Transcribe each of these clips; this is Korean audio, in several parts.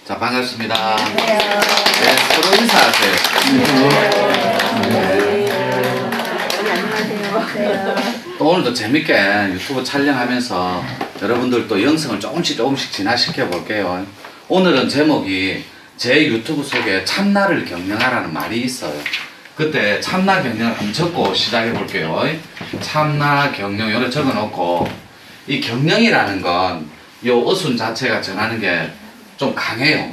자, 반갑습니다. 네, 서로 인사하세요. 또 오늘도 재밌게 유튜브 촬영하면서 여러분들도 영상을 조금씩 진화시켜 볼게요. 오늘은 제목이 제 유튜브 속에 참나를 경영하라는 말이 있어요. 그때 참나 경영을 한번 적고 시작해 볼게요. 참나 경영 이렇게 적어 놓고, 이 경영이라는 건 요 어순 자체가 전하는 게 좀 강해요.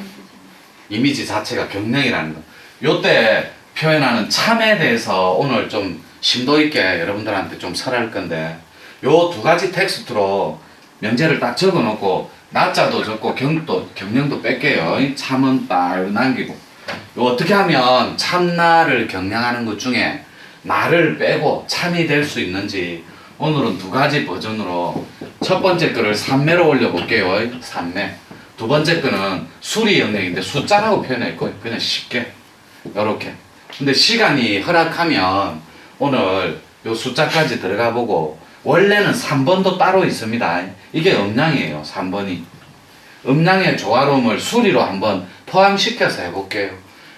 이미지 자체가 경영이라는 거. 요때 표현하는 참에 대해서 오늘 좀 심도 있게 여러분들한테 좀 설할 건데, 요 두 가지 텍스트로 명제를 딱 적어 놓고 나자도 적고 경영도 뺄게요. 참은 딱 남기고, 요 어떻게 하면 참나를 경영하는 것 중에 나를 빼고 참이 될 수 있는지 오늘은 두 가지 버전으로, 첫 번째 거를 산매로 올려볼게요. 산매. 두 번째 거는 수리 영역인데 숫자라고 표현했고, 그냥 쉽게 요렇게. 근데 시간이 허락하면 오늘 요 숫자까지 들어가 보고, 원래는 3번도 따로 있습니다. 이게 음량이에요. 3번이 음량의 조화로움을 수리로 한번 포함시켜서 해볼게요.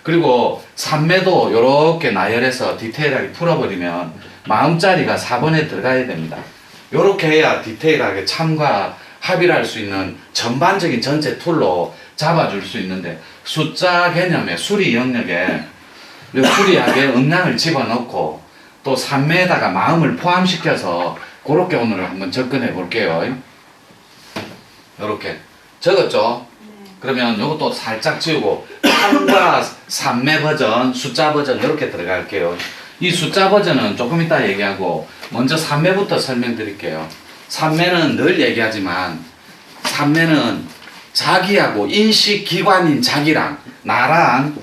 그리고 산매도 요렇게 나열해서 디테일하게 풀어버리면 마음자리가 4번에 들어가야 됩니다. 요렇게 해야 디테일하게 참과 합의를 할 수 있는 전반적인 전체 툴로 잡아줄 수 있는데, 숫자 개념의 수리 영역에 수리하게 음량을 집어넣고 또 산매에다가 마음을 포함시켜서 그렇게 오늘 한번 접근해 볼게요. 요렇게 적었죠? 그러면 요것도 살짝 지우고 참과 산매 버전, 숫자 버전 이렇게 들어갈게요. 이 숫자 버전은 조금 이따 얘기하고, 먼저 산매부터 설명드릴게요. 산매는 늘 얘기하지만, 산매는 자기하고 인식기관인 자기랑 나랑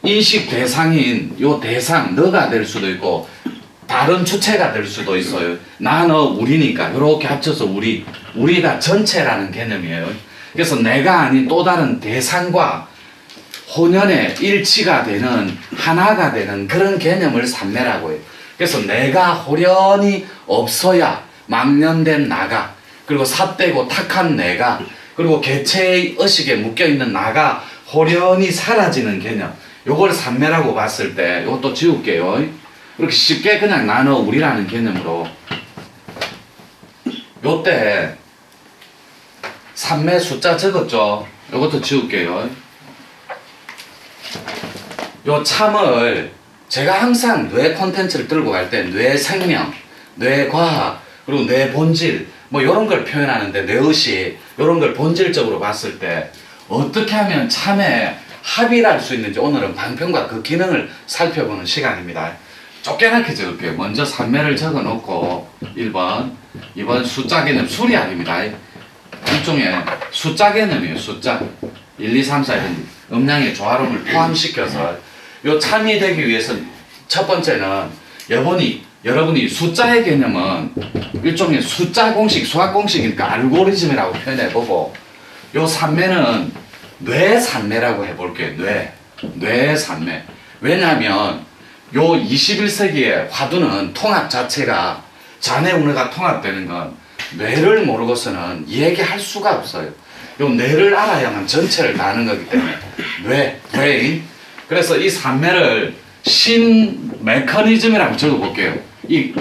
인식 대상인 요 대상, 너가 될 수도 있고 다른 주체가 될 수도 있어요. 나, 너, 우리니까 이렇게 합쳐서 우리가 전체라는 개념이에요. 그래서 내가 아닌 또 다른 대상과 혼연의 일치가 되는, 하나가 되는 그런 개념을 산매라고 해요. 그래서 내가 호련히 없어야 망년된 나가, 그리고 삿되고 탁한 내가, 그리고 개체의 의식에 묶여있는 나가 호련히 사라지는 개념, 요걸 산매라고 봤을 때, 요것도 지울게요. 이렇게 쉽게 그냥 나눠 우리라는 개념으로. 요때 산매 숫자 적었죠? 요것도 지울게요. 요 참을 제가 항상 뇌 콘텐츠를 들고 갈 때 뇌 생명, 뇌 과학, 그리고 뇌 본질 뭐 이런 걸 표현하는데, 뇌의식 이런 걸 본질적으로 봤을 때 어떻게 하면 참에 합의를 할 수 있는지 오늘은 방편과 그 기능을 살펴보는 시간입니다. 쫓겨나게 적을게요. 먼저 산매를 적어 놓고 1번, 2번 숫자 개념 수리학입니다. 일종의 숫자 개념이에요. 숫자 1, 2, 3, 4 이런 음량의 조화로움을 포함시켜서 요 참이 되기 위해서 첫 번째는 여러분이 숫자의 개념은 일종의 숫자 공식, 수학 공식이니까 알고리즘이라고 표현해보고, 요 산매는 뇌 산매라고 해볼게요. 뇌 산매. 왜냐하면 요 21세기의 화두는 통합 자체가, 자네 운해가 통합되는 건 뇌를 모르고서는 얘기할 수가 없어요. 요 뇌를 알아야만 전체를 다 아는 거기 때문에 브레인. 그래서 이 산매를 신 메커니즘이라고 적어볼게요.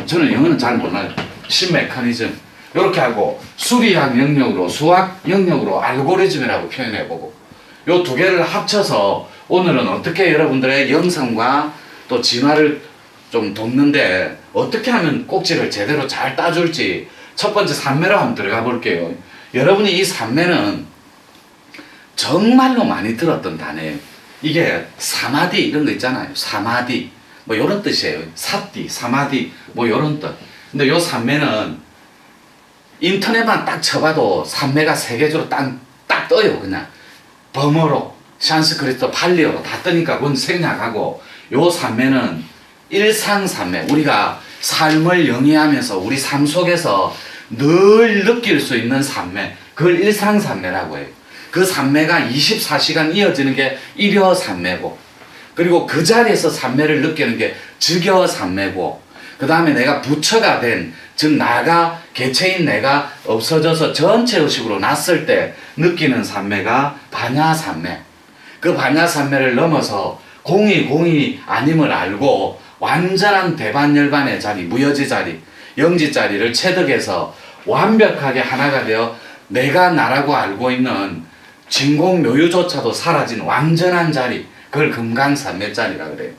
저는 영어는 잘 몰라요. 신 메커니즘 이렇게 하고, 수리학 영역으로, 수학 영역으로 알고리즘이라고 표현해보고, 요 두 개를 합쳐서 오늘은 어떻게 여러분들의 영성과 또 진화를 좀 돕는데 어떻게 하면 꼭지를 제대로 잘 따줄지 첫 번째 산매로 한번 들어가 볼게요. 여러분이 이 산매는 정말로 많이 들었던 단어예요. 이게 사마디 이런 거 있잖아요. 사마디 뭐 이런 뜻이에요. 사띠, 사마디 뭐 이런 뜻. 근데 요 산매는 인터넷만 딱 쳐봐도 산매가 세계적으로 딱 떠요. 그냥 범어로, 산스크리트, 팔리어로 다 뜨니까 그건 생략하고, 요 산매는 일상산매, 우리가 삶을 영위하면서 우리 삶 속에서 늘 느낄 수 있는 산매, 그걸 일상산매라고 해요. 그 산매가 24시간 이어지는 게 일여산매고, 그리고 그 자리에서 산매를 느끼는 게 즉여산매고, 그 다음에 내가 부처가 된, 즉 나가 개체인 내가 없어져서 전체 의식으로 났을 때 느끼는 산매가 반야산매. 그 반야산매를 넘어서 공이 아님을 알고 완전한 대반열반의 자리, 무여지 자리, 영지 자리를 체득해서 완벽하게 하나가 되어 내가 나라고 알고 있는 진공묘유조차도 사라진 완전한 자리, 그걸 금강산매자리라 그래요.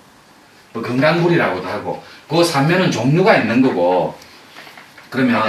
뭐 금강불이라고도 하고, 그 산매는 종류가 있는 거고, 그러면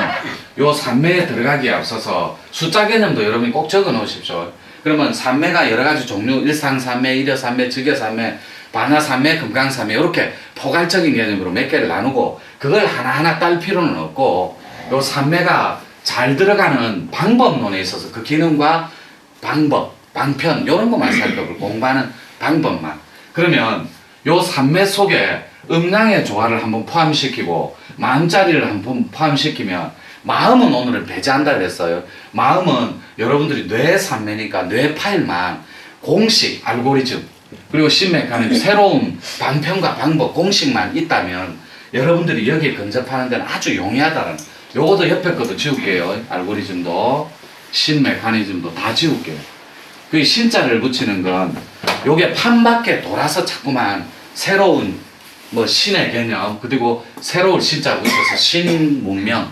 요 산매에 들어가기에 앞서서 숫자 개념도 여러분이 꼭 적어 놓으십시오. 그러면 산매가 여러 가지 종류, 일상산매, 일여산매, 즉여산매, 반야산매, 금강산매, 이렇게 포괄적인 개념으로 몇 개를 나누고, 그걸 하나하나 딸 필요는 없고, 요 산매가 잘 들어가는 방법론에 있어서 그 기능과 방법, 방편, 이런 것만 살펴볼 공부하는 방법만. 그러면 요 산매 속에 음양의 조화를 한번 포함시키고 마음자리를 한번 포함시키면, 마음은 오늘은 배제한다 그랬어요. 마음은 여러분들이 뇌 산매니까 뇌 파일만 공식, 알고리즘, 그리고 신메카nism, 새로운 방편과 방법, 공식만 있다면 여러분들이 여기에 근접하는 데는 아주 용이하다는, 요것도 옆에 것도 지울게요. 알고리즘도 신메카니즘도 다 지울게요. 그 신자를 붙이는 건 요게 판 밖에 돌아서 자꾸만 새로운 뭐 신의 개념, 그리고 새로운 신자 붙여서 신문명,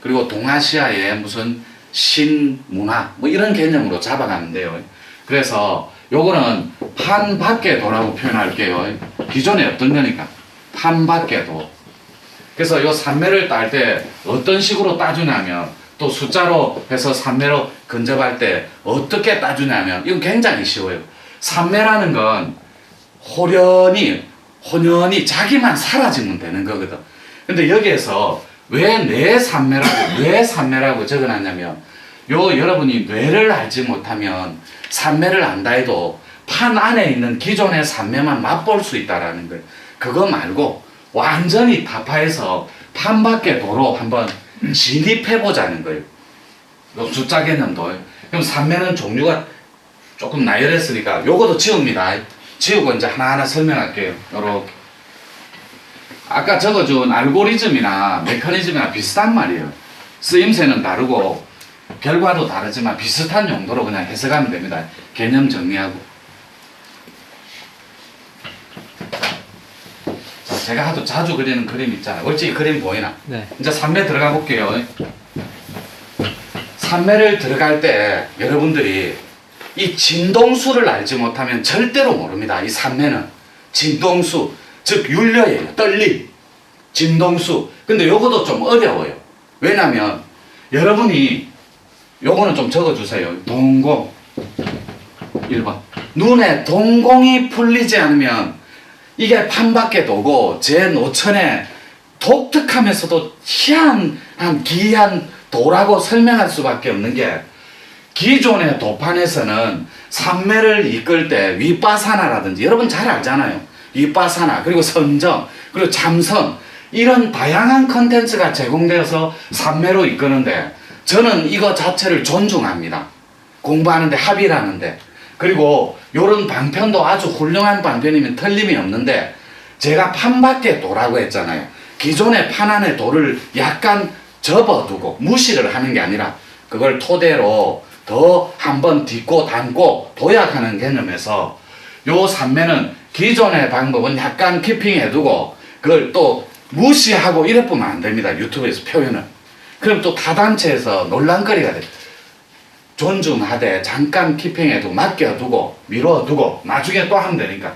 그리고 동아시아의 무슨 신문화, 뭐 이런 개념으로 잡아가는데요. 그래서 요거는 판 밖에 도라고 표현할게요. 기존에 어떤 거니까 판 밖에 도. 그래서 요 산매를 딸 때 어떤 식으로 따주냐면, 또 숫자로 해서 산매로 근접할 때 어떻게 따주냐면, 이건 굉장히 쉬워요. 산매라는 건 혼연히 자기만 사라지면 되는 거거든. 근데 여기에서 왜 뇌 산매라고 적어놨냐면, 요 여러분이 뇌를 알지 못하면 산매를 안다 해도 판 안에 있는 기존의 산매만 맛볼 수 있다라는 거예요. 그거 말고 완전히 타파해서 판 밖의 도로 한번 진입해보자는 거예요. 요 숫자 개념도. 그럼 산매는 종류가 조금 나열했으니까 요것도 지웁니다. 지우고 이제 하나하나 설명할게요. 요렇게. 아까 적어준 알고리즘이나 메커니즘이나 비슷한 말이에요. 쓰임새는 다르고 결과도 다르지만 비슷한 용도로 그냥 해석하면 됩니다. 개념 정리하고. 자, 제가 하도 자주 그리는 그림 있잖아요. 어찌 그림 보이나? 네. 이제 산매 들어가 볼게요. 산매를 들어갈 때 여러분들이 이 진동수를 알지 못하면 절대로 모릅니다. 이 산매는 진동수, 즉 윤려예요. 떨림, 진동수. 근데 요것도 좀 어려워요. 왜냐면 여러분이 요거는 좀 적어주세요. 동공 1번. 눈에 동공이 풀리지 않으면 이게 판밖에 도고 제 노천에 독특하면서도 희한한 기이한 도라고 설명할 수밖에 없는 게, 기존의 도판에서는 산매를 이끌 때 위빠사나라든지 여러분 잘 알잖아요. 위빠사나, 그리고 선정, 그리고 참선, 이런 다양한 컨텐츠가 제공되어서 산매로 이끄는데, 저는 이거 자체를 존중합니다. 공부하는데 합의라는데. 그리고 요런 방편도 아주 훌륭한 방편이면 틀림이 없는데, 제가 판밖에 도라고 했잖아요. 기존의 판 안에 도를 약간 접어두고 무시를 하는 게 아니라 그걸 토대로 더 한번 딛고 담고 도약하는 개념에서, 요 산매는 기존의 방법은 약간 키핑해두고 그걸 또 무시하고 이래 보면 안 됩니다. 유튜브에서 표현을. 그럼 또 타단체에서 논란거리가 돼. 존중하되 잠깐 키핑해두고 맡겨두고 미뤄두고 나중에 또 하면 되니까.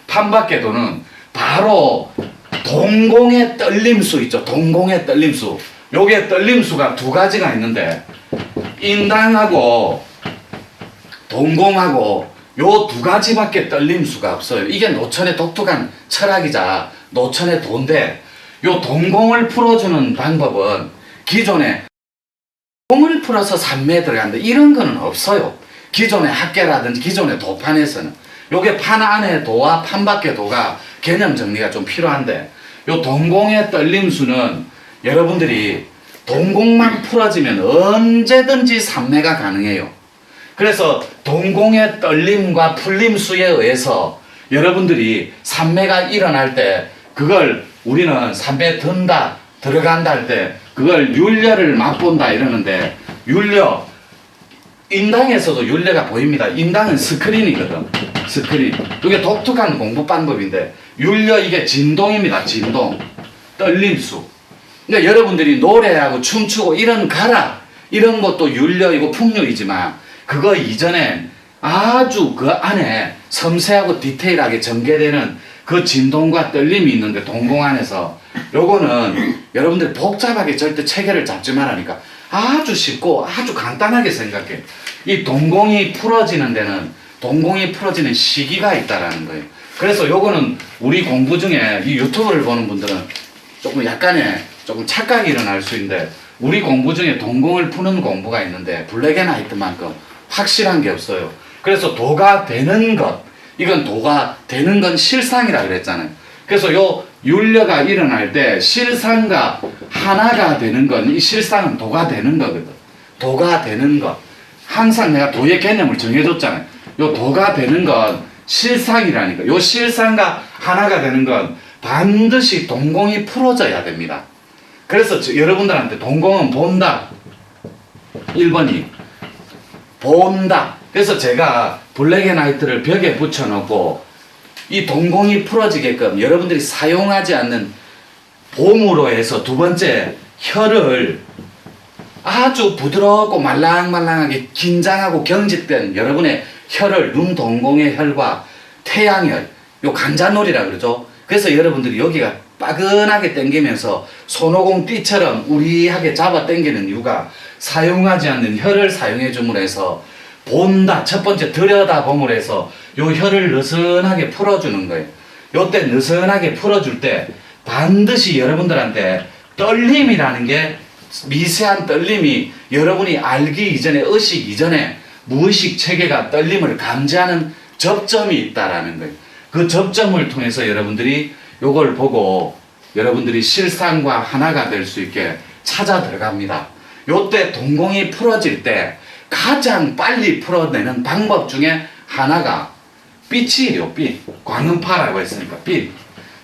판밖에도는 바로 동공의 떨림수 있죠. 동공의 떨림수. 요게 떨림수가 두 가지가 있는데, 인당하고 동공하고 요 두 가지밖에 떨림수가 없어요. 이게 노천의 독특한 철학이자 노천의 도인데, 요 동공을 풀어주는 방법은 기존에 공을 풀어서 산매에 들어간다 이런 거는 없어요. 기존의 학계라든지 기존의 도판에서는. 요게 판 안의 도와 판 밖의 도가 개념 정리가 좀 필요한데, 요 동공의 떨림수는 여러분들이 동공만 풀어지면 언제든지 산매가 가능해요. 그래서 동공의 떨림과 풀림수에 의해서 여러분들이 산매가 일어날 때 그걸 우리는 삼배 든다, 들어간다 할 때 그걸 율려를 맛본다 이러는데 율려 인당에서도 율려가 보입니다. 인당은 스크린이거든. 스크린. 이게 독특한 공부 방법인데 율려 이게 진동입니다. 진동. 떨림수. 그러니까 여러분들이 노래하고 춤추고 이런 가락 이런 것도 율려이고 풍류이지만 그거 이전에 아주 그 안에 섬세하고 디테일하게 전개되는 그 진동과 떨림이 있는데 동공 안에서 요거는 여러분들이 복잡하게 절대 체계를 잡지 말라니까 아주 쉽고 아주 간단하게 생각해. 이 동공이 풀어지는 데는 동공이 풀어지는 시기가 있다라는 거예요. 그래서 요거는 우리 공부 중에 이 유튜브를 보는 분들은 조금 약간의 조금 착각이 일어날 수 있는데 우리 공부 중에 동공을 푸는 공부가 있는데 블랙앤화이트만큼 확실한 게 없어요. 그래서 도가 되는 것, 이건 도가 되는 건 실상이라 그랬잖아요. 그래서 요 율려가 일어날 때 실상과 하나가 되는 건 이 실상은 도가 되는 거거든. 도가 되는 것. 항상 내가 도의 개념을 정해줬잖아요. 요 도가 되는 건 실상이라니까. 요 실상과 하나가 되는 건 반드시 동공이 풀어져야 됩니다. 그래서 여러분들한테 동공은 본다. 1번이 본다. 그래서 제가 블랙앤화이트를 벽에 붙여놓고 이 동공이 풀어지게끔 여러분들이 사용하지 않는 봄으로 해서 두 번째 혀를 아주 부드럽고 말랑말랑하게 긴장하고 경직된 여러분의 혀를 눈 동공의 혈과 태양혈, 요 간자놀이라 그러죠. 그래서 여러분들이 여기가 빠근하게 당기면서 손오공 띠처럼 우리하게 잡아 당기는 이유가 사용하지 않는 혀를 사용해 줌으로 해서 본다. 첫 번째 들여다봄으로 해서 요 혀를 느슨하게 풀어주는 거예요. 요때 느슨하게 풀어줄 때 반드시 여러분들한테 떨림이라는 게 미세한 떨림이 여러분이 알기 이전에 의식 이전에 무의식 체계가 떨림을 감지하는 접점이 있다라는 거예요. 그 접점을 통해서 여러분들이 요걸 보고 여러분들이 실상과 하나가 될 수 있게 찾아 들어갑니다. 요때 동공이 풀어질 때 가장 빨리 풀어내는 방법 중에 하나가 빛이에요. 빛. 광음파라고 했으니까 빛.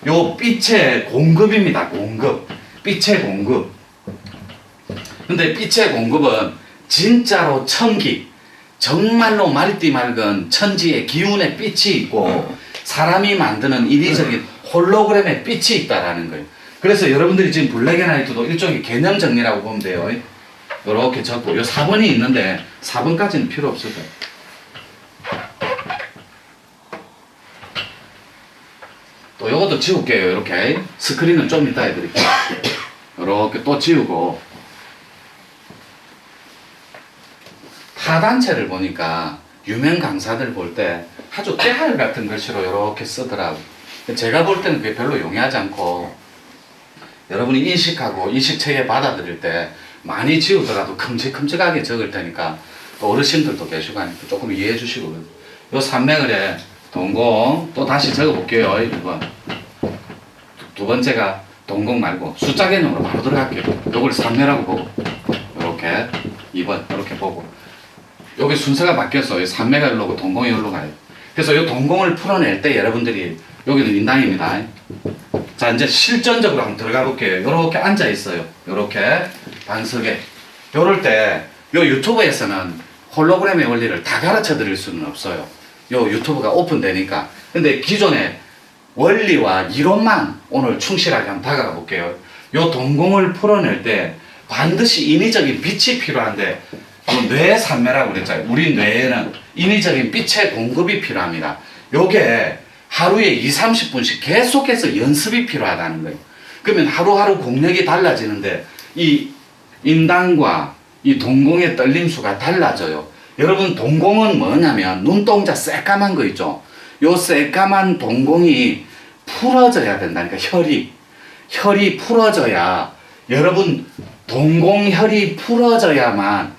요 빛의 공급입니다. 공급. 빛의 공급. 근데 빛의 공급은 진짜로 천기, 정말로 맑디 맑은 천지의 기운의 빛이 있고 사람이 만드는 인위적인 홀로그램의 빛이 있다라는 거예요. 그래서 여러분들이 지금 블랙앤화이트도 일종의 개념 정리라고 보면 돼요. 이렇게 적고 요 4번이 있는데 4번까지는 필요 없을 거예요. 또 요것도 지울게요. 이렇게 스크린은 좀 이따 해드릴게요. 이렇게 또 지우고 타단체를 보니까 유명 강사들 볼 때 아주 깨알 같은 글씨로 이렇게 쓰더라고. 제가 볼 때는 그게 별로 용이하지 않고 여러분이 인식하고 인식체계 받아들일 때 많이 지우더라도 큼직큼직하게 적을 테니까 또 어르신들도 계시고 하니까 조금 이해해 주시고 요 산맥을에 동공 또 다시 적어 볼게요. 1번 두 번째가 동공 말고 숫자 개념으로 바로 들어갈게요. 요걸 산맥이라고 보고 요렇게 2번 이렇게 보고 여기 순서가 바뀌었어요. 산맥이 일로고 동공이 일로 가요. 그래서 이 동공을 풀어낼 때 여러분들이 여기는 인당입니다. 자 이제 실전적으로 한번 들어가 볼게요. 요렇게 앉아 있어요. 요렇게 방석에 요럴 때 요 유튜브에서는 홀로그램의 원리를 다 가르쳐 드릴 수는 없어요. 요 유튜브가 오픈되니까. 근데 기존의 원리와 이론만 오늘 충실하게 한번 다가가 볼게요. 요 동공을 풀어낼 때 반드시 인위적인 빛이 필요한데 뇌 산매라고 그랬잖아요. 우리 뇌에는 인위적인 빛의 공급이 필요합니다. 요게 하루에 20-30분씩 계속해서 연습이 필요하다는 거예요. 그러면 하루하루 공력이 달라지는데 이 인당과 이 동공의 떨림수가 달라져요. 여러분 동공은 뭐냐면 눈동자 새까만 거 있죠. 요 새까만 동공이 풀어져야 된다니까. 혈이 풀어져야 여러분 동공혈이 풀어져야만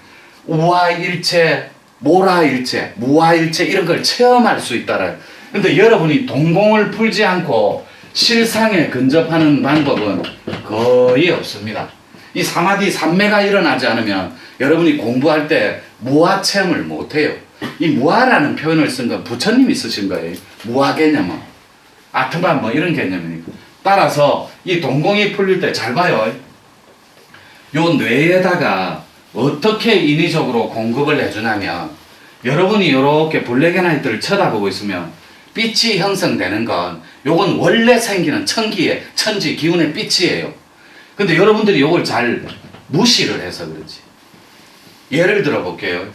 우화일체, 모라일체, 무화일체 이런 걸 체험할 수 있다라. 근데 여러분이 동공을 풀지 않고 실상에 근접하는 방법은 거의 없습니다. 이 사마디 삼매가 일어나지 않으면 여러분이 공부할 때 무화 체험을 못해요. 이 무화라는 표현을 쓴 건 부처님이 쓰신 거예요. 무화 개념은 아트만 뭐 이런 개념이니까 따라서 이 동공이 풀릴 때 잘 봐요. 요 뇌에다가 어떻게 인위적으로 공급을 해주냐면, 여러분이 이렇게 블랙앤화이트를 쳐다보고 있으면 빛이 형성되는 건 요건 원래 생기는 천지 기운의 빛이에요. 근데 여러분들이 요걸 잘 무시를 해서 그렇지. 예를 들어 볼게요.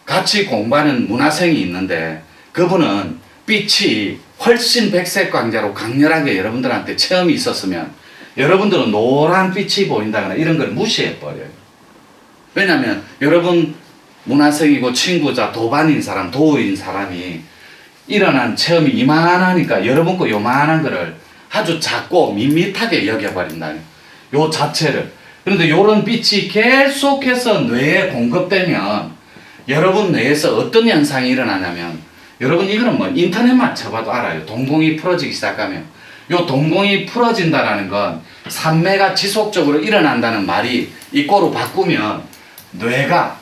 같이 공부하는 문화생이 있는데 그분은 빛이 훨씬 백색 광자로 강렬하게 여러분들한테 체험이 있었으면 여러분들은 노란 빛이 보인다거나 이런 걸 무시해 버려요. 왜냐하면 여러분 문화생이고 친구자 도반인 사람, 도우인 사람이 일어난 체험이 이만하니까 여러분 거 요만한 거를 아주 작고 밋밋하게 여겨버린다는 요 자체를. 그런데 요런 빛이 계속해서 뇌에 공급되면 여러분 뇌에서 어떤 현상이 일어나냐면, 여러분 이거는 뭐 인터넷만 쳐봐도 알아요. 동공이 풀어지기 시작하면 요 동공이 풀어진다라는 건 산매가 지속적으로 일어난다는 말이 이꼬로 바꾸면 뇌가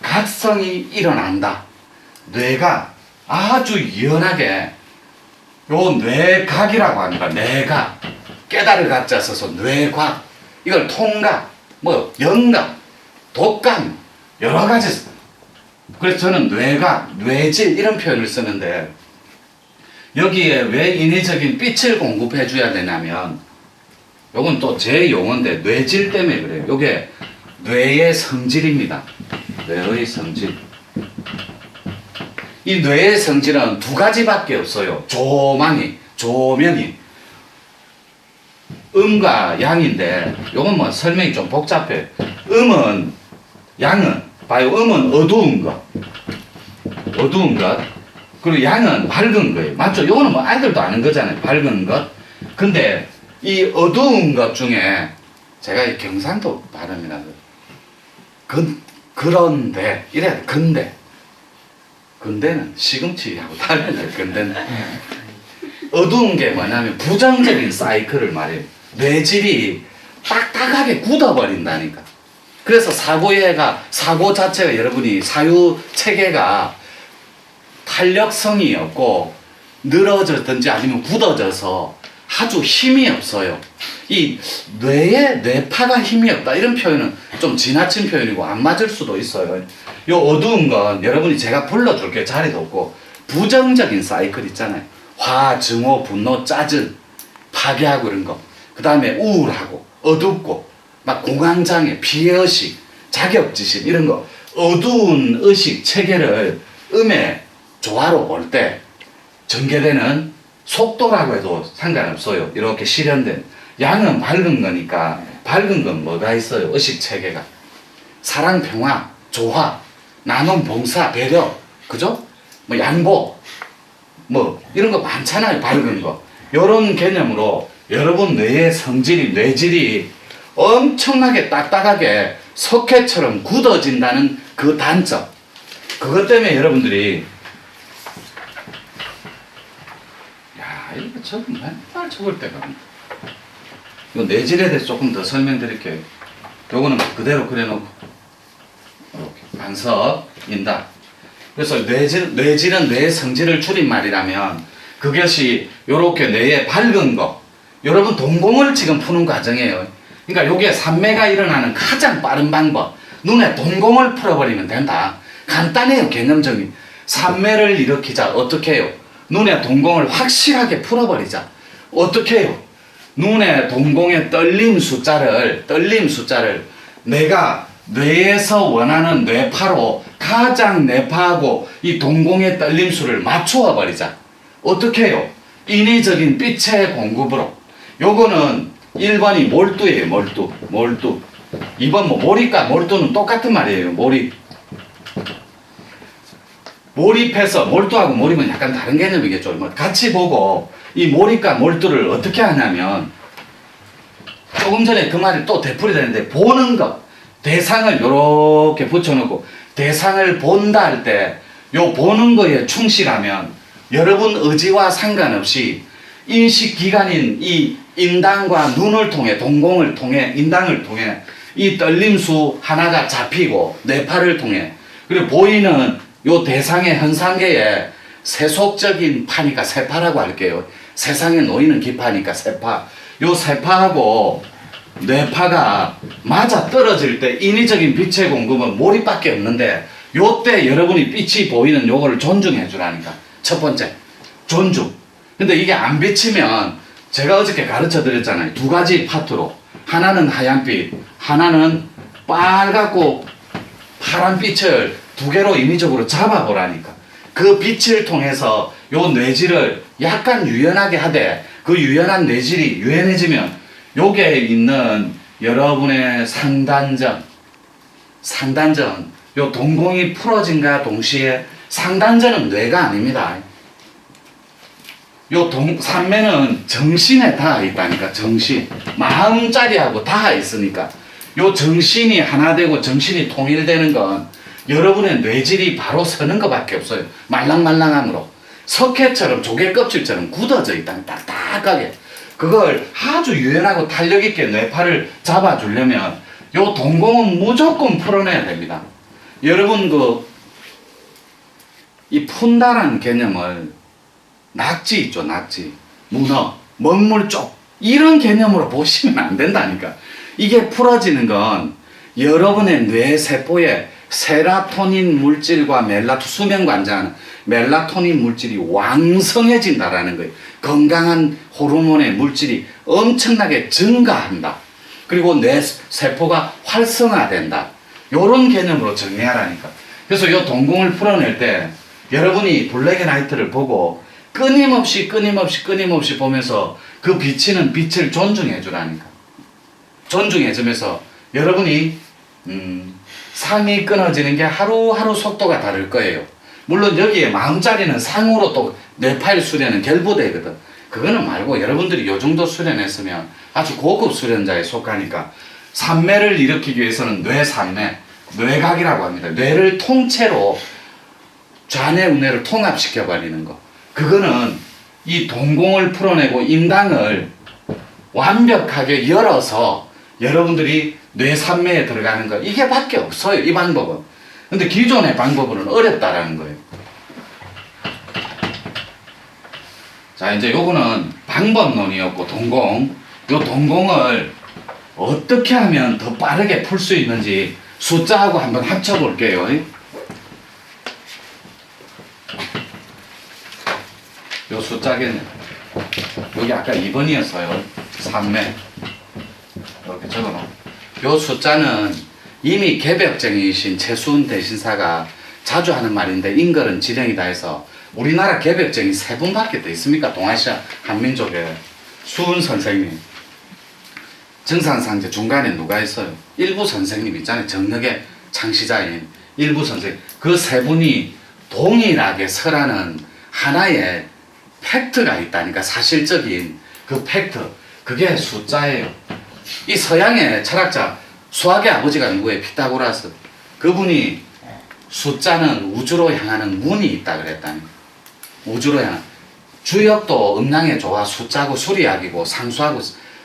각성이 일어난다. 뇌가 아주 유연하게 요 뇌각이라고 합니다. 뇌각, 깨달을 갖자 써서 뇌각, 이걸 통각, 뭐 영각, 독감 여러 가지. 그래서 저는 뇌각, 뇌질 이런 표현을 쓰는데, 여기에 왜 인위적인 빛을 공급해 줘야 되냐면, 요건 또 제 용어인데 뇌질 때문에 그래요. 요게 뇌의 성질입니다. 뇌의 성질. 이 뇌의 성질은 두 가지밖에 없어요. 조명이 음과 양인데, 요건 뭐 설명이 좀 복잡해. 음은, 양은 봐요. 음은 어두운 것, 그리고 양은 밝은 거예요. 맞죠? 요거는 뭐 아이들도 아는 거잖아요. 밝은 것. 근데 이 어두운 것 중에, 제가 이 경상도 발음이라 그런데 이래. 근데는 시금치하고 다르죠. 근데는 어두운 게 뭐냐면 부정적인 사이클을 말해요. 뇌질이 딱딱하게 굳어버린다니까. 그래서 사고 자체가, 여러분이 사유 체계가 탄력성이 없고 늘어졌든지 아니면 굳어져서 아주 힘이 없어요. 이 뇌파가 힘이 없다, 이런 표현은 좀 지나친 표현이고 안 맞을 수도 있어요. 요 어두운 건 여러분이 제가 불러줄게요. 자리도 없고. 부정적인 사이클 있잖아요. 화, 증오, 분노, 짜증, 파괴하고 이런 거. 그 다음에 우울하고 어둡고 막 공황장애, 피해의식, 자격지심 이런 거. 어두운 의식 체계를 음의 조화로 볼 때 전개되는 속도라고 해도 상관없어요. 이렇게 실현된. 양은 밝은 거니까, 밝은 건 뭐가 있어요? 의식 체계가. 사랑, 평화, 조화, 나눔, 봉사, 배려, 그죠? 뭐 양보, 뭐 이런 거 많잖아요. 밝은 거. 요런 개념으로 여러분 뇌의 성질이, 뇌질이 엄청나게 딱딱하게 석회처럼 굳어진다는 그 단점. 그것 때문에 여러분들이, 이거 저는 맨날 적을 때가, 이거 뇌질에 대해서 조금 더 설명드릴게요. 요거는 그대로 그려놓고 이렇게 반석, 인다. 그래서 뇌질은 뇌의 성질을 줄임말이라면 그것이 요렇게 뇌의 밝은 거, 여러분 동공을 지금 푸는 과정이에요. 그러니까 요게 산매가 일어나는 가장 빠른 방법, 눈에 동공을 풀어버리면 된다. 간단해요. 개념적인. 산매를 일으키자. 어떻게 해요? 눈의 동공을 확실하게 풀어버리자. 어떻게 해요? 눈의 동공의 떨림 숫자를 내가 뇌에서 원하는 뇌파로 가장 뇌파하고 이 동공의 떨림수를 맞추어 버리자. 어떻게 해요? 인위적인 빛의 공급으로. 요거는 1번이 몰두예요. 몰두. 2번 뭐 몰입과 몰두는 똑같은 말이에요. 몰입해서, 몰두하고 몰입은 약간 다른 개념이겠죠. 뭐 같이 보고, 이 몰입과 몰두를 어떻게 하냐면, 조금 전에 그 말이 또 되풀이 되는데, 보는 것, 대상을 요렇게 붙여놓고 대상을 본다 할 때, 요 보는 거에 충실하면 여러분 의지와 상관없이 인식기관인 이 인당과 눈을 통해, 동공을 통해, 인당을 통해 이 떨림수 하나가 잡히고 뇌파를 통해, 그리고 보이는 요 대상의 현상계에 세속적인 파니까 세파라고 할게요. 세상에 놓이는 기파니까 세파. 요 세파하고 뇌파가 맞아 떨어질 때 인위적인 빛의 공급은 몰입밖에 없는데 요때 여러분이 빛이 보이는 요거를 존중해 주라니까. 첫 번째 존중. 근데 이게 안 비치면 제가 어저께 가르쳐 드렸잖아요. 두 가지 파트로. 하나는 하얀빛, 하나는 빨갛고 파란빛을 두 개로 인위적으로 잡아보라니까. 그 빛을 통해서 요 뇌질을 약간 유연하게 하되 그 유연한 뇌질이 유연해지면 요게 있는 여러분의 상단전, 요 동공이 풀어진과 동시에 상단전은 뇌가 아닙니다. 요 삼매는 정신에 닿아 있다니까. 정신, 마음자리하고 닿아 있으니까 요 정신이 하나 되고 정신이 통일되는 건 여러분의 뇌질이 바로 서는 것밖에 없어요. 말랑말랑함으로 석회처럼 조개 껍질처럼 굳어져 있다. 딱딱하게. 그걸 아주 유연하고 탄력 있게 뇌파를 잡아주려면 요 동공은 무조건 풀어내야 됩니다. 여러분 이 푼다라는 개념을 낙지 있죠, 낙지, 문어, 먹물쪽 이런 개념으로 보시면 안 된다니까. 이게 풀어지는 건 여러분의 뇌세포에 세라토닌 물질과 수면 관장하는 멜라토닌 물질이 왕성해진다라는 거예요. 건강한 호르몬의 물질이 엄청나게 증가한다. 그리고 뇌세포가 활성화된다. 요런 개념으로 정리하라니까. 그래서 요 동공을 풀어낼 때 여러분이 블랙앤화이트를 보고 끊임없이 보면서 그 비치는 빛을 존중해 주라니까. 존중해 주면서 여러분이 상이 끊어지는 게 하루하루 속도가 다를 거예요. 물론 여기에 마음자리는 상으로 또 뇌파일 수련은 결부되거든. 그거는 말고 여러분들이 요 정도 수련했으면 아주 고급 수련자에 속하니까 삼매를 일으키기 위해서는 뇌삼매, 뇌각이라고 합니다. 뇌를 통째로 좌뇌 우뇌를 통합시켜 버리는 거. 그거는 이 동공을 풀어내고 인당을 완벽하게 열어서 여러분들이 뇌삼매에 들어가는 거, 이게 밖에 없어요, 이 방법은. 근데 기존의 방법은 어렵다라는 거예요. 자, 이제 요거는 방법론이었고, 요 동공을 어떻게 하면 더 빠르게 풀 수 있는지 숫자하고 한번 합쳐볼게요. 요 숫자겠네. 여기 아까 2번이었어요. 3매. 이렇게 적어놓고. 요 숫자는 이미 개벽쟁이신 최수은 대신사가 자주 하는 말인데, 인걸은 지령이다 해서 우리나라 개벽쟁이 3분밖에 더 있습니까? 동아시아 한민족에. 수은 선생님, 정산상제 중간에 누가 있어요? 일부 선생님 있잖아요. 정력의 창시자인 일부 선생님. 그 3분이 동일하게 설하는 하나의 팩트가 있다니까. 사실적인 그 팩트, 그게 숫자예요. 이 서양의 철학자, 수학의 아버지가 누구예요? 피타고라스. 그분이 숫자는 우주로 향하는 문이 있다 그랬다니. 우주로 향한. 주역도 음양에 좋아. 숫자고 수리학이고 상수하고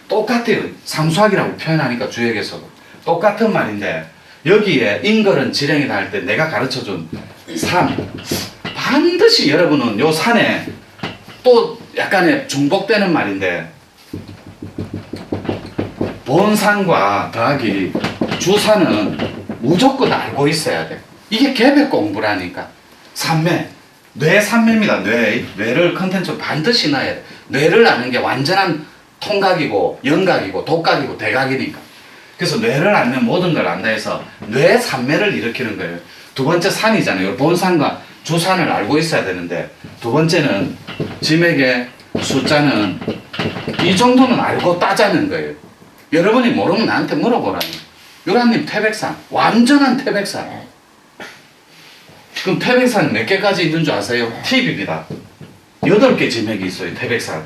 똑같아요. 상수학이라고 표현하니까 주역에서도 똑같은 말인데, 여기에 인걸은 지령이다 할 때 내가 가르쳐준 3, 반드시 여러분은 요 산에 또 약간의 중복되는 말인데, 본산과 더하기 주산은 무조건 알고 있어야 돼. 이게 개벽 공부라니까. 삼매, 뇌 삼매입니다. 뇌를 컨텐츠로 반드시 넣어야 돼. 뇌를 아는 게 완전한 통각이고 영각이고 독각이고 대각이니까. 그래서 뇌를 알면 모든 걸 안다 해서 뇌 삼매를 일으키는 거예요. 두 번째 산이잖아요. 본산과 주산을 알고 있어야 되는데, 두 번째는 짐에게 숫자는 이 정도는 알고 따자는 거예요. 여러분이 모르면 나한테 물어보라니. 요란님 태백산, 완전한 태백산. 그럼 태백산 몇 개까지 있는 줄 아세요? 팁입니다. 8개 지맥이 있어요. 태백산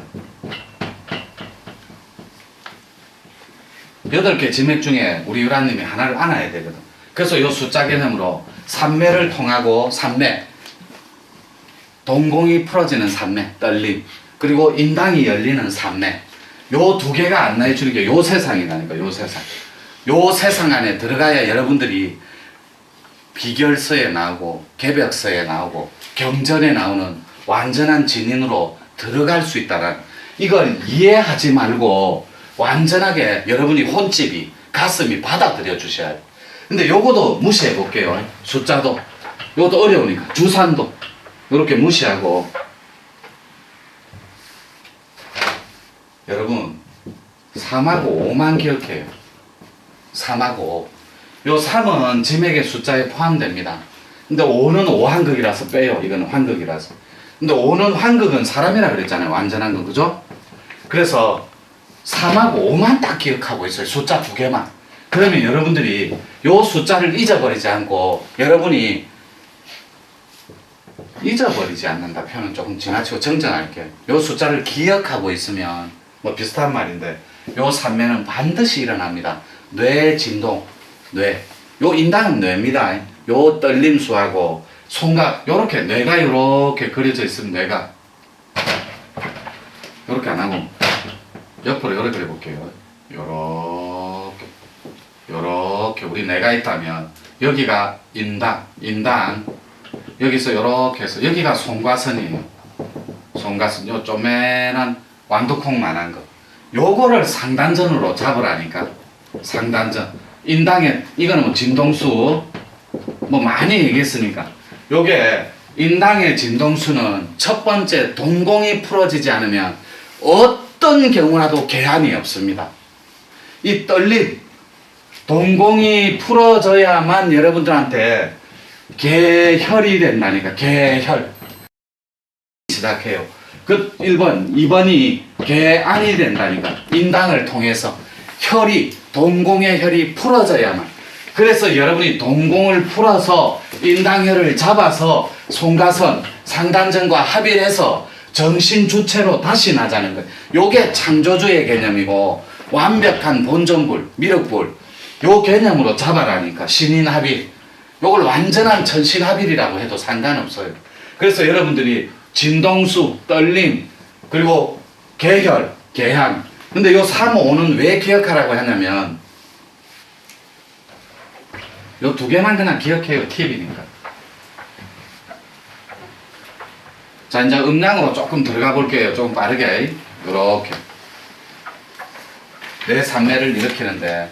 8개 지맥 중에 우리 유라님이 하나를 안아야 되거든. 그래서 요 숫자 개념으로 삼매를 통하고, 삼매, 동공이 풀어지는 삼매, 떨림, 그리고 인당이 열리는 삼매, 요 두 개가 안내해 주는 게 요 세상이라니까. 요 세상. 요 세상 안에 들어가야 여러분들이 비결서에 나오고 개벽서에 나오고 경전에 나오는 완전한 진인으로 들어갈 수 있다는 이걸 이해하지 말고 완전하게 여러분이 혼집이 가슴이 받아들여 주셔야 돼요. 근데 요거도 무시해 볼게요. 숫자도 요것도 어려우니까 주산도 이렇게 무시하고 여러분 3하고 5만 기억해요. 3하고 5. 요 3은 지맥의 숫자에 포함됩니다. 근데 5는 5한극이라서 빼요. 이거는 환극이라서. 근데 5는 환극은 사람이라 그랬잖아요. 완전한 거 그죠? 그래서 3하고 5만 딱 기억하고 있어요. 숫자 두 개만. 그러면 여러분들이 요 숫자를 잊어버리지 않고 여러분이 잊어버리지 않는다 표현은 조금 지나치고 정정할게요. 요 숫자를 기억하고 있으면 뭐 비슷한 말인데 요 산매는 반드시 일어납니다. 뇌 진동, 뇌. 요 인당은 뇌입니다. 요 떨림수하고 손각 요렇게 뇌가 요렇게 그려져 있으면 뇌가 요렇게 안 하고 옆으로 요렇게 해볼게요. 요렇게 요렇게 우리 뇌가 있다면 여기가 인당 여기서 요렇게 해서 여기가 송과선이에요. 송과선 요 쪼매난 완두콩만한 거 요거를 상단전으로 잡으라니까. 상단전 인당에 이거는 뭐 진동수 뭐 많이 얘기했으니까 요게 인당의 진동수는 첫 번째 동공이 풀어지지 않으면 어떤 경우라도 개한이 없습니다. 이 떨림 동공이 풀어져야만 여러분들한테 개혈이 된다니까. 개혈 시작해요. 그 1번 2번이 개안이 된다니까. 인당을 통해서 혈이 동공의 혈이 풀어져야만. 그래서 여러분이 동공을 풀어서 인당혈을 잡아서 송가선 상단전과 합의를 해서 정신 주체로 다시 나자는 거예요. 요게 창조주의 개념이고 완벽한 본존불 미륵불 요 개념으로 잡아라니까. 신인합일 요걸 완전한 천신합일이라고 해도 상관없어요. 그래서 여러분들이 진동수 떨림 그리고 개혈 개한 근데 요 3, 5는 왜 기억하라고 하냐면 요 두 개만 그냥 기억해요. 팁이니까. 자 이제 음량으로 조금 들어가 볼게요. 조금 빠르게 요렇게 내 산매를 일으키는데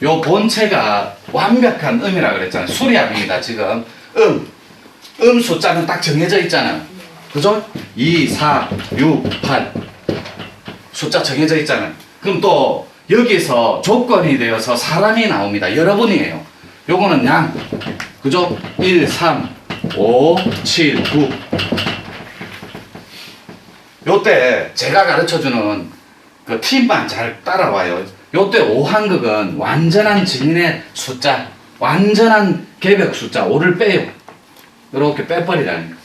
요 본체가 완벽한 음이라 그랬잖아요. 수리합니다. 지금 음 숫자는 딱 정해져 있잖아요. 그죠? 2, 4, 6, 8 숫자 정해져 있잖아요. 그럼 또 여기서 조건이 되어서 사람이 나옵니다. 여러분이에요. 요거는 양 그죠? 1, 3, 5, 7, 9 요때 제가 가르쳐주는 그 팁만 잘 따라와요. 요때 5한극은 완전한 증인의 숫자 완전한 개벽 숫자 5를 빼요. 요렇게 빼버리라니까.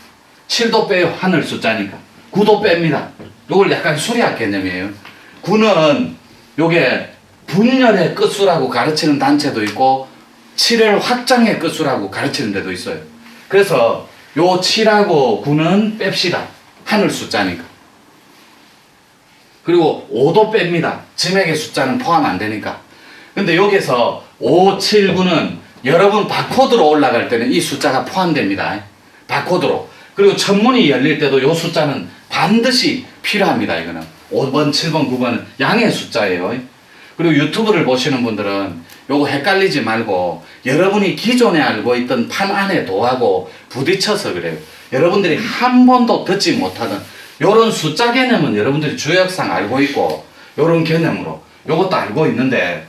7도 빼요. 하늘 숫자니까. 9도 뺍니다. 요걸 약간 수리학 개념이에요. 9는 요게 분열의 끝수라고 가르치는 단체도 있고 7을 확장의 끝수라고 가르치는 데도 있어요. 그래서 요 7하고 9는 뺍시다. 하늘 숫자니까. 그리고 5도 뺍니다. 지맥의 숫자는 포함 안 되니까. 근데 여기서 5, 7, 9는 여러분 바코드로 올라갈 때는 이 숫자가 포함됩니다. 바코드로. 그리고 천문이 열릴 때도 요 숫자는 반드시 필요합니다. 이거는 5번, 7번, 9번은 양의 숫자예요. 그리고 유튜브를 보시는 분들은 요거 헷갈리지 말고 여러분이 기존에 알고 있던 판 안에 도하고 부딪혀서 그래요. 여러분들이 한 번도 듣지 못하던 요런 숫자 개념은 여러분들이 주역상 알고 있고 요런 개념으로 요것도 알고 있는데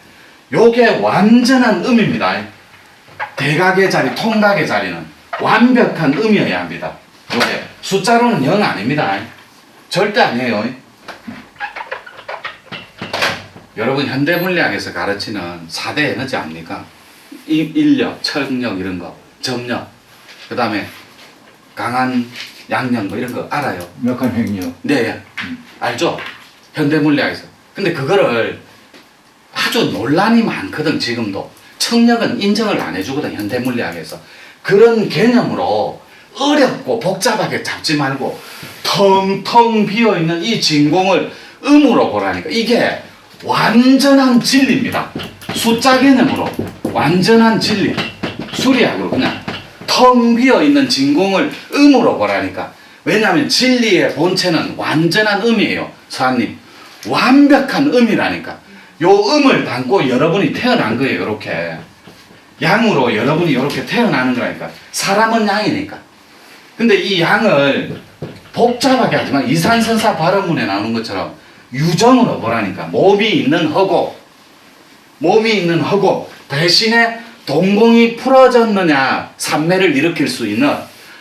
요게 완전한 음입니다. 대각의 자리, 통각의 자리는 완벽한 음이어야 합니다. 요게 숫자로는 0 아닙니다. 절대 아니에요. 여러분 현대물리학에서 가르치는 4대 에너지 압니까? 인력, 철력 이런 거, 점력, 그 다음에 강한 양력 뭐 이런 거 알아요? 역한 횡력. 네, 알죠? 현대물리학에서. 근데 그거를 아주 논란이 많거든. 지금도 청력은 인정을 안 해주거든. 현대물리학에서. 그런 개념으로 어렵고 복잡하게 잡지 말고 텅텅 비어있는 이 진공을 음으로 보라니까. 이게 완전한 진리입니다. 숫자 개념으로 완전한 진리. 수리학으로 그냥 텅 비어있는 진공을 음으로 보라니까. 왜냐하면 진리의 본체는 완전한 음이에요. 서한님, 완벽한 음이라니까. 요 음을 담고 여러분이 태어난 거예요. 이렇게 양으로 여러분이 이렇게 태어나는 거라니까. 사람은 양이니까. 근데 이 양을 복잡하게 하지만 이산선사 발언문에 나오는 것처럼 유정으로 보라니까. 몸이 있는 허고 대신에 동공이 풀어졌느냐 삼매를 일으킬 수 있는,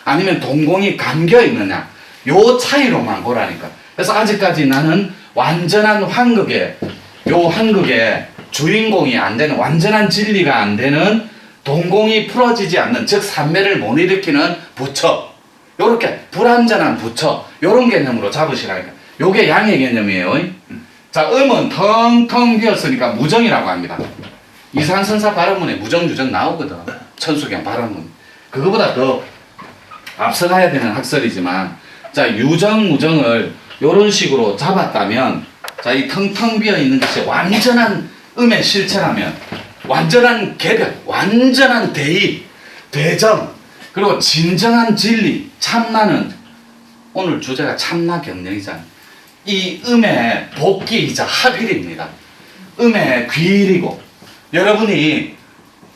아니면 동공이 감겨 있느냐, 요 차이로만 보라니까. 그래서 아직까지 나는 완전한 환극에, 요 환극에 주인공이 안 되는, 완전한 진리가 안 되는, 동공이 풀어지지 않는, 즉 삼매를 못 일으키는 부처, 요렇게 불완전한 부처, 요런 개념으로 잡으시라니까. 요게 양의 개념이에요. 자, 음은 텅텅 비었으니까 무정이라고 합니다. 이산선사 발언문에 무정유정 나오거든. 천수경 발언문. 그거보다 더 앞서가야 되는 학설이지만, 자, 유정, 무정을 요런 식으로 잡았다면, 자, 이 텅텅 비어 있는 것이 완전한 음의 실체라면, 완전한 개별, 완전한 대의, 대정, 그리고 진정한 진리, 참나는, 오늘 주제가 참나 경영이잖아요. 이 음의 복귀이자 합일입니다. 음의 귀일이고, 여러분이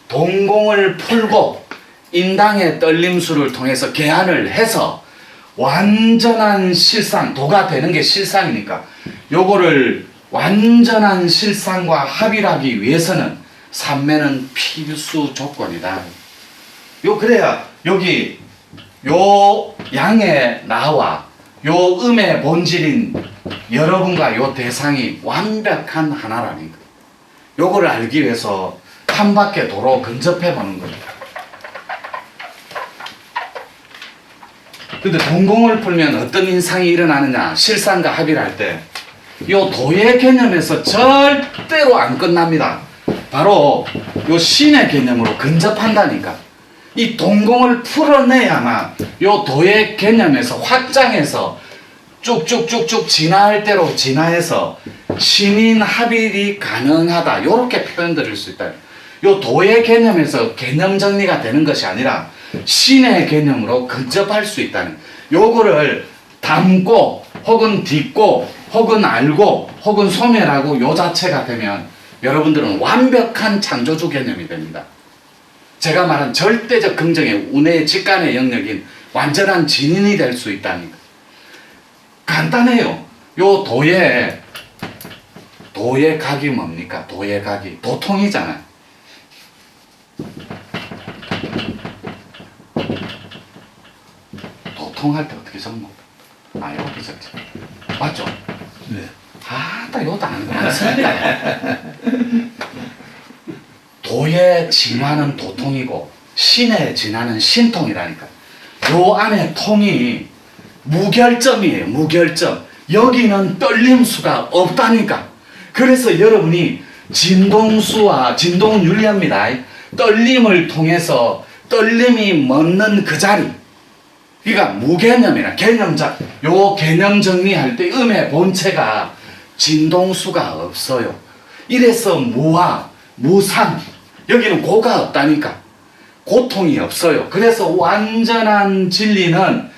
동공을 풀고 인당의 떨림수를 통해서 개안을 해서 완전한 실상, 도가 되는 게 실상이니까 요거를 완전한 실상과 합일하기 위해서는 삼매는 필수 조건이다. 그래야 여기 요 양의 나와 요 음의 본질인 여러분과 요 대상이 완벽한 하나라니까. 요거를 알기 위해서 한 바퀴 도로 근접해 보는 거예요. 근데 동공을 풀면 어떤 인상이 일어나느냐, 실상과 합의할 때 요 도의 개념에서 절대로 안 끝납니다. 바로 요 신의 개념으로 근접한다니까. 이 동공을 풀어내야만 요 도의 개념에서 확장해서 쭉쭉쭉쭉 진화할 대로 진화해서 신인 합일이 가능하다, 요렇게 표현드릴 수 있다. 요 도의 개념에서 개념 정리가 되는 것이 아니라 신의 개념으로 근접할 수 있다는, 요거를 담고 혹은 딛고 혹은 알고 혹은 소멸하고 요 자체가 되면 여러분들은 완벽한 창조주 개념이 됩니다. 제가 말한 절대적 긍정의 운의 직관의 영역인 완전한 진인이 될 수 있다니까. 간단해요. 요 도의 각이 뭡니까? 도의 각이 도통이잖아요. 도통할 때 어떻게 적노? 이렇게 적지. 맞죠? 네. 딱 요것도 안 쓰네. 도의 진화는 도통이고 신의 진화는 신통이라니까. 요 안에 통이 무결점이에요. 무결점. 여기는 떨림수가 없다니까. 그래서 여러분이 진동수와 진동은 윤리합니다. 떨림을 통해서 떨림이 멎는 그 자리, 그러니까 무개념이라 개념자, 요 개념 정리할 때 음의 본체가 진동수가 없어요. 이래서 무화, 무상, 여기는 고가 없다니까. 고통이 없어요. 그래서 완전한 진리는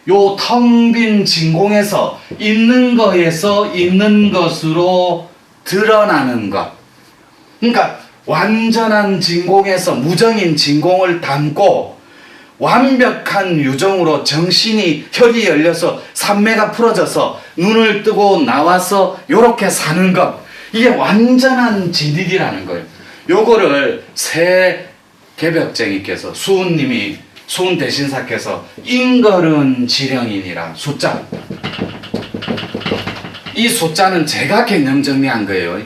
요 텅 빈 진공에서 있는 거에서 있는 것으로 드러나는 것. 그러니까 완전한 진공에서 무정인 진공을 담고 완벽한 유정으로 정신이, 혈이 열려서 삼매가 풀어져서 눈을 뜨고 나와서 요렇게 사는 것, 이게 완전한 진리라는 거예요. 요거를 새 개벽쟁이께서, 수훈님이, 수훈 대신사께서 인걸은 지령이니라, 숫자, 이 숫자는 제가 개념 정리한 거예요.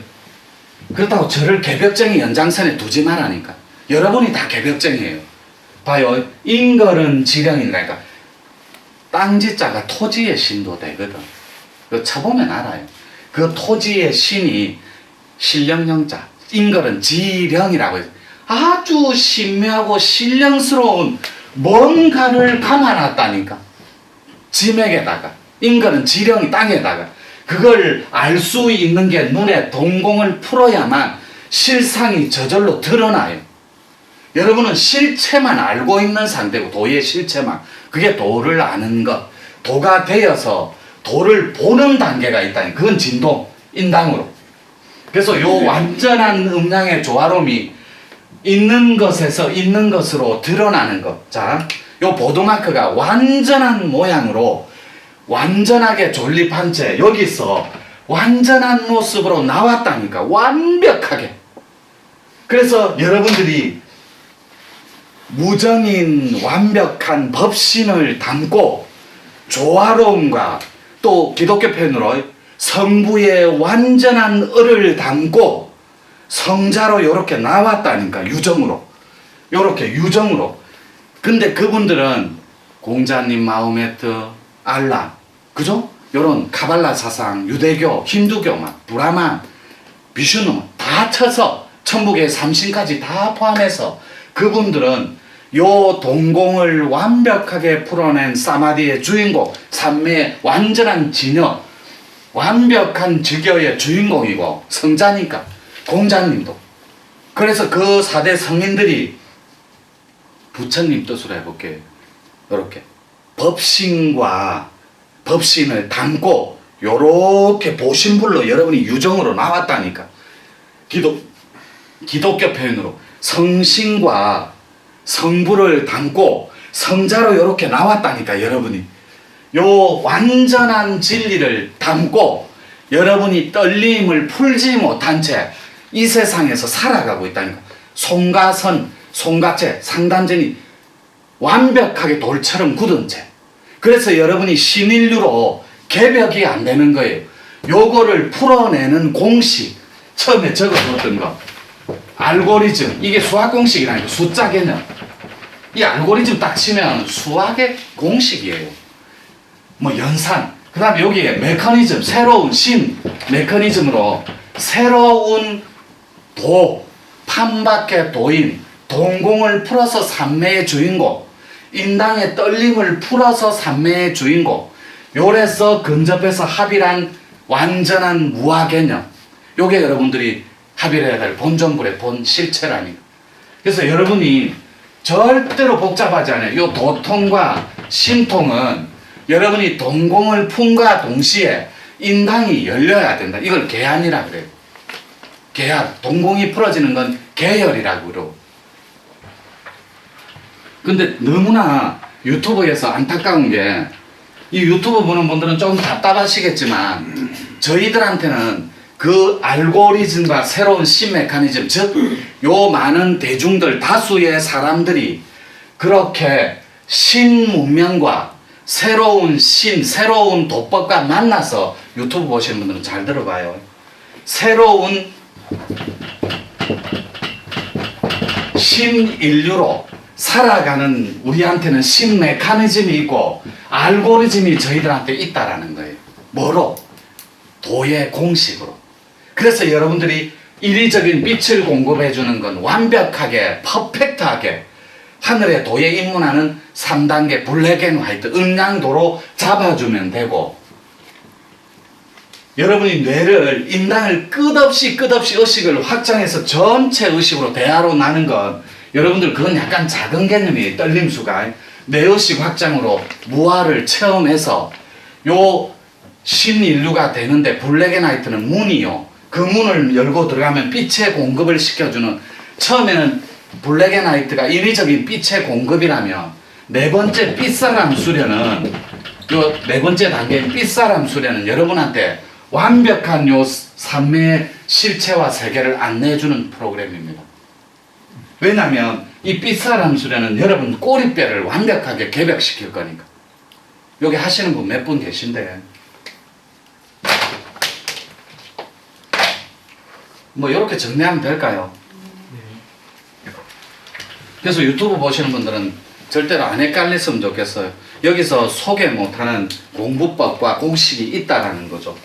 그렇다고 저를 개벽쟁이 연장선에 두지 말라니까. 여러분이 다 개벽쟁이에요. 봐요. 인걸은 지령이니까. 땅지자가 토지의 신도 되거든. 그거 쳐보면 알아요. 그 토지의 신이 신령령자, 인걸은 지령이라고 해서 아주 신묘하고 신령스러운 뭔가를 감아놨다니까. 지맥에다가. 인걸은 지령이 땅에다가. 그걸 알 수 있는 게 눈에 동공을 풀어야만 실상이 저절로 드러나요. 여러분은 실체만 알고 있는 상태고, 도의 실체만, 그게 도를 아는 것, 도가 되어서 도를 보는 단계가 있다니. 그건 진동, 인당으로. 그래서 요 완전한 음량의 조화로움이 있는 것에서 있는 것으로 드러나는 것. 자, 요 보드마크가 완전한 모양으로 완전하게 존립한 채 여기서 완전한 모습으로 나왔다니까. 완벽하게. 그래서 여러분들이 무정인 완벽한 법신을 담고 조화로움과 또 기독교 표현으로 성부의 완전한 을을 담고 성자로 이렇게 나왔다니까. 유정으로. 이렇게 유정으로. 근데 그분들은 공자님, 마호메트, 알라, 그죠? 요런 카발라 사상, 유대교, 힌두교, 브라만, 비슈누 다 쳐서 천북의 삼신까지 다 포함해서 그분들은 요 동공을 완벽하게 풀어낸 사마디의 주인공, 삼매의 완전한 진여, 완벽한 즉여의 주인공이고 성자니까. 공자님도. 그래서 그 4대 성인들이 부처님 뜻으로 해볼게요. 이렇게 법신과 법신을 담고 요렇게 보신불로 여러분이 유정으로 나왔다니까. 기독교 표현으로 성신과 성부를 담고 성자로 이렇게 나왔다니까. 여러분이 요 완전한 진리를 담고 여러분이 떨림을 풀지 못한 채 이 세상에서 살아가고 있다니까. 송가선, 송가체, 상단전이 완벽하게 돌처럼 굳은 채. 그래서 여러분이 신인류로 개벽이 안 되는 거예요. 요거를 풀어내는 공식, 처음에 적어뒀던 거, 알고리즘, 이게 수학 공식이라니까. 숫자 개념. 이 알고리즘 딱 치면 수학의 공식이에요. 뭐 연산, 그 다음에 여기에 메커니즘, 새로운 신 메커니즘으로 새로운 도, 판밖의 도인, 동공을 풀어서 삼매의 주인공, 인당의 떨림을 풀어서 삼매의 주인공, 요래서 근접해서 합일한 완전한 무아 개념. 요게 여러분들이 합일해야 될 본전불의 본 실체라니까. 그래서 여러분이 절대로 복잡하지 않아요. 요 도통과 신통은 여러분이 동공을 품과 동시에 인당이 열려야 된다. 이걸 계한이라 그래요. 계한. 동공이 풀어지는 건 계열이라고 그러고. 근데 너무나 유튜브에서 안타까운 게, 이 유튜브 보는 분들은 좀 답답하시겠지만 저희들한테는 그 알고리즘과 새로운 신 메커니즘, 즉 요 많은 대중들, 다수의 사람들이 그렇게 신 문명과 새로운 신, 새로운 도법과 만나서, 유튜브 보시는 분들은 잘 들어봐요. 새로운 신인류로 살아가는 우리한테는 신 메커니즘이 있고 알고리즘이 저희들한테 있다라는 거예요. 뭐로? 도의 공식으로. 그래서 여러분들이 인위적인 빛을 공급해 주는 건 완벽하게, 퍼펙트하게 하늘의 도에 입문하는 3단계 블랙 앤 화이트, 음량도로 잡아주면 되고, 여러분이 뇌를, 인당을 끝없이 의식을 확장해서 전체 의식으로 대화로 나는 건, 여러분들 그건 약간 작은 개념이에요. 떨림수가. 뇌의식 확장으로 무아를 체험해서 요 신인류가 되는데, 블랙 앤 화이트는 문이요. 그 문을 열고 들어가면 빛의 공급을 시켜주는, 처음에는 블랙 앤 화이트가 인위적인 빛의 공급이라면, 네 번째 빛사람 수련은, 요 네 번째 단계인 빛사람 수련은 여러분한테 완벽한 요 삼매의 실체와 세계를 안내해주는 프로그램입니다. 왜냐면 이 빛사람 수련은 여러분 꼬리뼈를 완벽하게 개벽시킬 거니까. 여기 하시는 분 몇 분 계신데, 뭐 이렇게 정리하면 될까요? 그래서 유튜브 보시는 분들은 절대로 안 헷갈렸으면 좋겠어요. 여기서 소개 못하는 공부법과 공식이 있다라는 거죠.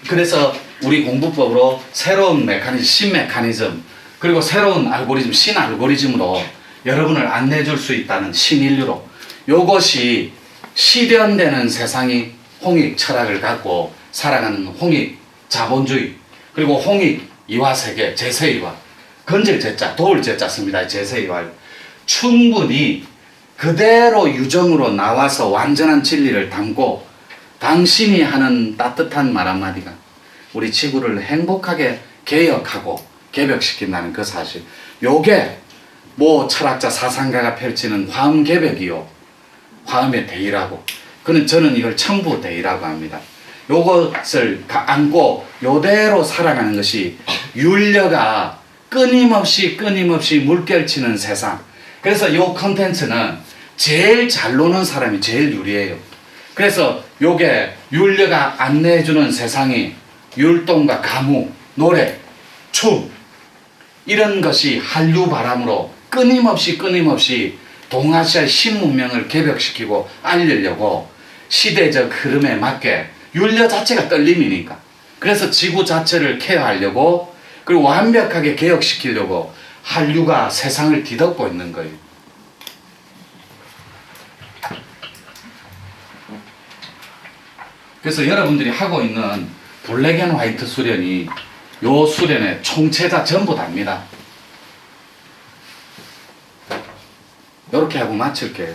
그래서 우리 공부법으로 새로운 메커니즘, 신 메커니즘, 그리고 새로운 알고리즘, 신 알고리즘으로 여러분을 안내해 줄 수 있다는 신인류로, 요것이 실현되는 세상이 홍익 철학을 갖고 살아가는 홍익 자본주의, 그리고 홍익 이화세계, 제세이화, 건질 제자, 도울 제자 씁니다. 제세이화. 충분히 그대로 유정으로 나와서 완전한 진리를 담고 당신이 하는 따뜻한 말 한마디가 우리 지구를 행복하게 개혁하고 개벽시킨다는 그 사실. 요게 모 철학자 사상가가 펼치는 화음개벽이요. 화음의 대의라고. 저는 이걸 첨부대의라고 합니다. 요것을 안고 요대로 살아가는 것이 윤려가 끊임없이 물결치는 세상. 그래서 요 컨텐츠는 제일 잘 노는 사람이 제일 유리해요. 그래서 요게 윤려가 안내해주는 세상이 율동과 가무, 노래, 춤 이런 것이 한류 바람으로 끊임없이 동아시아 신문명을 개벽시키고 알리려고 시대적 흐름에 맞게 윤려 자체가 떨림이니까 그래서 지구 자체를 케어하려고 그리고 완벽하게 개혁시키려고 한류가 세상을 뒤덮고 있는 거예요. 그래서 여러분들이 하고 있는 블랙 앤 화이트 수련이 요 수련의 총체자 전부 답니다. 이렇게 하고 마칠게요.